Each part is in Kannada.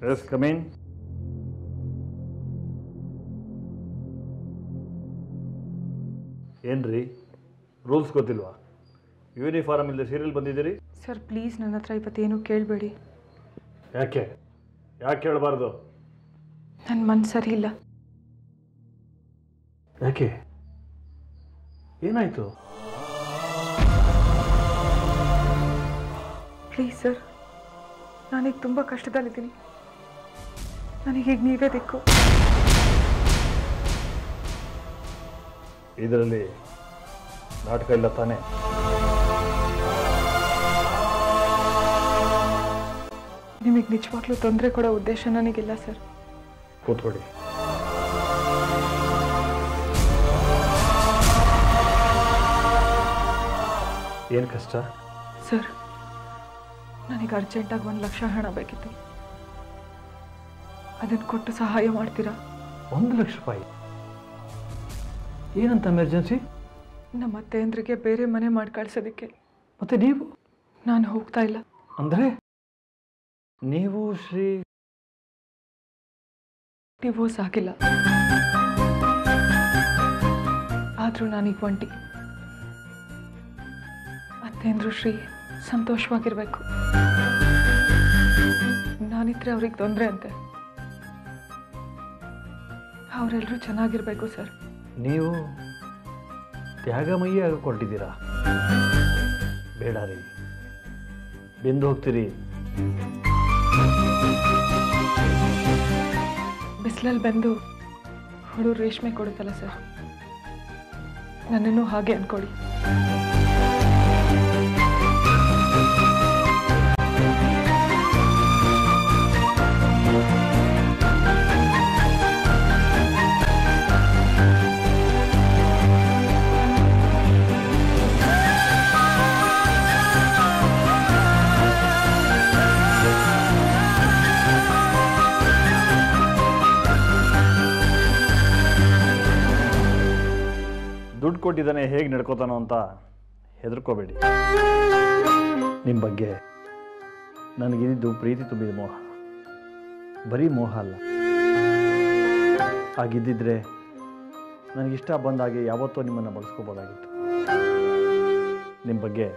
Yes, come in. ಏನ್ರಿ ರೂಲ್ಸ್ ಗೊತ್ತಿಲ್ವಾ? ಯೂನಿಫಾರ್ಮ್ ಇಲ್ಲದೆ ಸೀರಿಯಲ್ ಬಂದಿದ್ದೀರಿ? ಸರ್ ಪ್ಲೀಸ್ ನನ್ನ ಹತ್ರ ಇವತ್ತೇನು ಕೇಳಬೇಡಿ. ಯಾಕೆ ಕೇಳಬಾರ್ದು? ನನ್ನ ಮನಸ್ಸು ಸರಿ ಇಲ್ಲ. ಯಾಕೆ? ಏನಾಯಿತು? ಪ್ಲೀಸ್ ಸರ್, ನಾನೀಗ ತುಂಬ ಕಷ್ಟದಲ್ಲಿದ್ದೀನಿ. ನನಗೀಗ ನೀವೇ ದಿಕ್ಕು. ಇದರಲ್ಲಿ ನಾಟಕ ಇಲ್ಲ ತಾನೆ? ನಿಮಗೆ ನಿಜವಾಗ್ಲೂ ತೊಂದರೆ ಕೊಡೋ ಉದ್ದೇಶ ನನಗಿಲ್ಲ ಸರ್. ಕೂತ್ಕೊಳ್ಳಿ. ಏನು ಕಷ್ಟ? ಸರ್, ನನಗೆ ಅರ್ಜೆಂಟಾಗಿ 1 ಲಕ್ಷ ಹಣ ಬೇಕಿತ್ತು. ಅದನ್ನು ಕೊಟ್ಟು ಸಹಾಯ ಮಾಡ್ತೀರಾ? 1 ಲಕ್ಷ ರೂಪಾಯಿ? ಏನಂತ ಎಮರ್ಜೆನ್ಸಿ? ನಮ್ಮ ಅತ್ತೆಯಂದ್ರಿಗೆ ಬೇರೆ ಮನೆ ಮಾಡಿ ಕಳ್ಸೋದಕ್ಕೆ. ಮತ್ತೆ ನೀವು? ನಾನು ಹೋಗ್ತಾ ಇಲ್ಲ. ಅಂದರೆ ನೀವು ಶ್ರೀ ಡಿವೋರ್ಸ್ ಆಗಿಲ್ಲ, ಆದರೂ ನಾನೀಗ ಒಂಟಿ. ಅತ್ತೆಯಂದ್ರು ಶ್ರೀ ಸಂತೋಷವಾಗಿರ್ಬೇಕು. ನಾನಿದ್ರೆ ಅವ್ರಿಗೆ ತೊಂದರೆ ಅಂತೆ. ಅವರೆಲ್ಲರೂ ಚೆನ್ನಾಗಿರ್ಬೇಕು ಸರ್. ನೀವು ತ್ಯಾಗಮಯಿ ಆಗಿಕೊಂಡಿದ್ದೀರಾ? ಬೇಡ ರೀ, ಬೆಂದು ಹೋಗ್ತೀರಿ. ಬಿಸಿಲಲ್ಲಿ ಬೆಂದು ಹುಳು ರೇಷ್ಮೆ ಕೊಡುತ್ತಲ್ಲ ಸರ್, ನನ್ನನ್ನು ಹಾಗೆ ಅನ್ಕೊಳ್ಳಿ. ದುಡ್ಡು ಕೊಟ್ಟಿದ್ದಾನೆ, ಹೇಗೆ ನಡ್ಕೋತಾನೋ ಅಂತ ಹೆದರ್ಕೋಬೇಡಿ. ನಿಮ್ಮ ಬಗ್ಗೆ ನನಗಿದ್ದು ಪ್ರೀತಿ ತುಂಬಿದ ಮೋಹ, ಬರೀ ಮೋಹ ಅಲ್ಲ. ಹಾಗಿದ್ದಿದ್ರೆ ನನಗಿಷ್ಟ ಬಂದಾಗೆ ಯಾವತ್ತೋ ನಿಮ್ಮನ್ನು ಬಳಸ್ಕೋಬೋದಾಗಿತ್ತು. ನಿಮ್ಮ ಬಗ್ಗೆ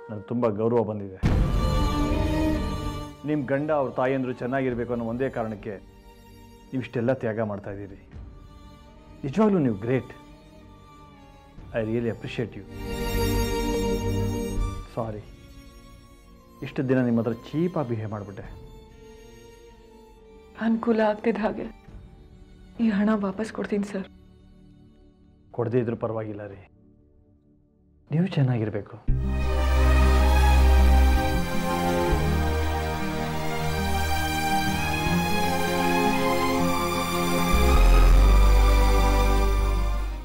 ನನಗೆ ತುಂಬ ಗೌರವ ಬಂದಿದೆ. ನಿಮ್ಮ ಗಂಡ ಅವ್ರ ತಾಯಿಯಂದರು ಚೆನ್ನಾಗಿರಬೇಕು ಅನ್ನೋ ಒಂದೇ ಕಾರಣಕ್ಕೆ ನೀವಿಷ್ಟೆಲ್ಲ ತ್ಯಾಗ ಮಾಡ್ತಾಯಿದ್ದೀರಿ. ನಿಜವಾಗ್ಲೂ ನೀವು great. I really appreciate you. Sorry, ಇಷ್ಟು ದಿನ ನಿಮ್ಮ ಹತ್ರ ಚೀಪಾಗಿ ಬಿಹೇವ್ ಮಾಡಿಬಿಟ್ಟೆ. ಅನುಕೂಲ ಆಗ್ತಿದ್ದ ಹಾಗೆ ಈ ಹಣ ವಾಪಸ್ ಕೊಡ್ತೀನಿ ಸರ್. ಕೊಡದೇ ಇದ್ರೂ ಪರವಾಗಿಲ್ಲ ರೀ, ನೀವು ಚೆನ್ನಾಗಿರಬೇಕು.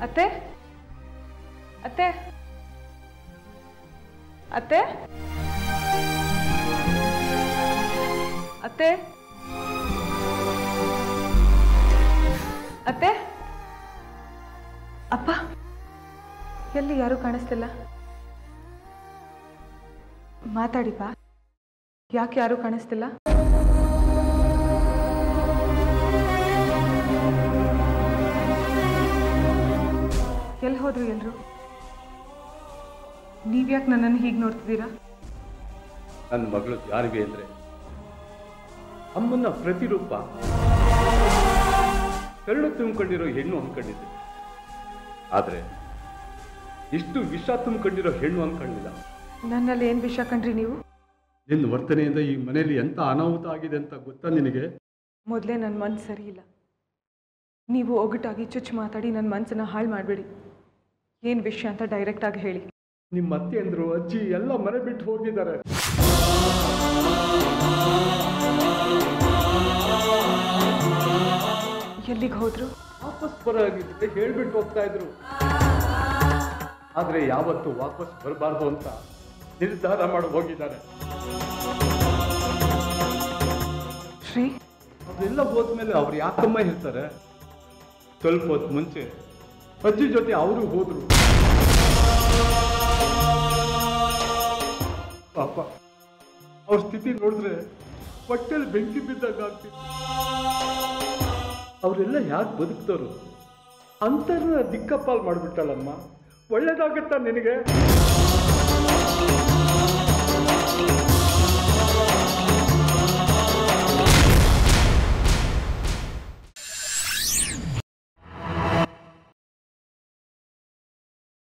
ಅತ್ತೆ ಅತ್ತೆ ಅತ್ತೆ ಅತ್ತೆ ಅತ್ತೆ ಅಪ್ಪ, ಎಲ್ಲಿ ಯಾರೂ ಕಾಣಿಸ್ತಿಲ್ಲ. ಮಾತಾಡಿಪ್ಪ, ಯಾಕೆ ಯಾರೂ ಕಾಣಿಸ್ತಿಲ್ಲ? ಎಲ್ಲಿ ಹೋದ್ರು ಎಲ್ರು? ನೀವ್ಯಾಕೆ ನನ್ನನ್ನು ಹೀಗೆ ನೋಡ್ತಿದ್ದೀರಾ? ನನ್ನ ಮಗಳು ಜಾನ್ವಿ ಅಂದ್ರೆ ಅಮ್ಮನ ಪ್ರತಿರೂಪ. ಕರಳು ತುಂಬಿಕೊಂಡಿರೋ ಹೆಣ್ಣು ಅನ್ಕೊಂಡಿದ್ದೆ, ಆದ್ರೆ ಇಷ್ಟು ವಿಷ ತುಂಬಿಕೊಂಡಿರೋ ಹೆಣ್ಣು ಅನ್ಕೊಂಡಿಲ್ಲ. ನನ್ನಲ್ಲಿ ಏನು ವಿಷಯ ಕಂಡ್ರಿ ನೀವು? ನಿನ್ನ ವರ್ತನೆಯಿಂದ ಈ ಮನೆಯಲ್ಲಿ ಎಂತ ಅನಾಹುತ ಆಗಿದೆ ಅಂತ ಗೊತ್ತಾ ನಿನಗೆ? ಮೊದಲೇ ನನ್ನ ಮನಸ್ಸು ಸರಿ ಇಲ್ಲ. ನೀವು ಒಗಟಾಗಿ ಚುಚ್ಚು ಮಾತಾಡಿ ನನ್ನ ಮನಸ್ಸನ್ನು ಹಾಳು ಮಾಡಬೇಡಿ. ಏನು ವಿಷಯ ಅಂತ ಡೈರೆಕ್ಟಾಗಿ ಹೇಳಿ. ನಿಮ್ಮ ಅತ್ತೆ ಅಂದ್ರು ಅಜ್ಜಿ ಎಲ್ಲ ಮನೆ ಬಿಟ್ಟು ಹೋಗಿದ್ದಾರೆ. ಎಲ್ಲಿಗೆ ಹೋದ್ರು? ವಾಪಸ್ ಬರಾಗಿದ್ರೆ ಹೇಳ್ಬಿಟ್ಟು ಹೋಗ್ತಾ ಇದ್ರು. ಆದ್ರೆ ಯಾವತ್ತು ವಾಪಸ್ ಬರಬಾರ್ದು ಅಂತ ನಿರ್ಧಾರ ಮಾಡಿ ಹೋಗಿದ್ದಾರೆ. ಶ್ರೀ, ಅದೆಲ್ಲ ಹೋದ್ಮೇಲೆ ಅವ್ರು ಯಾಕಮ್ಮ ಇರ್ತಾರೆ? ಸ್ವಲ್ಪ ಹೊತ್ತು ಮುಂಚೆ ಅಜ್ಜಿ ಜೊತೆ ಅವರು ಹೋದ್ರು. ಪಾಪ ಅವ್ರ ಸ್ಥಿತಿ ನೋಡಿದ್ರೆ ಹೊಟ್ಟೆಲಿ ಬೆಂಕಿ ಬಿದ್ದಾಗ ಆಗ್ತಿತ್ತು. ಅವರೆಲ್ಲ ಯಾಕೆ ಬದುಕ್ತವ್ರು? ಅಂತರ್ನ ದಿಕ್ಕಪ್ಪಾಲ್ ಮಾಡಿಬಿಟ್ಟಲ್ಲಮ್ಮ. ಒಳ್ಳೇದಾಗುತ್ತಾ ನಿನಗೆ?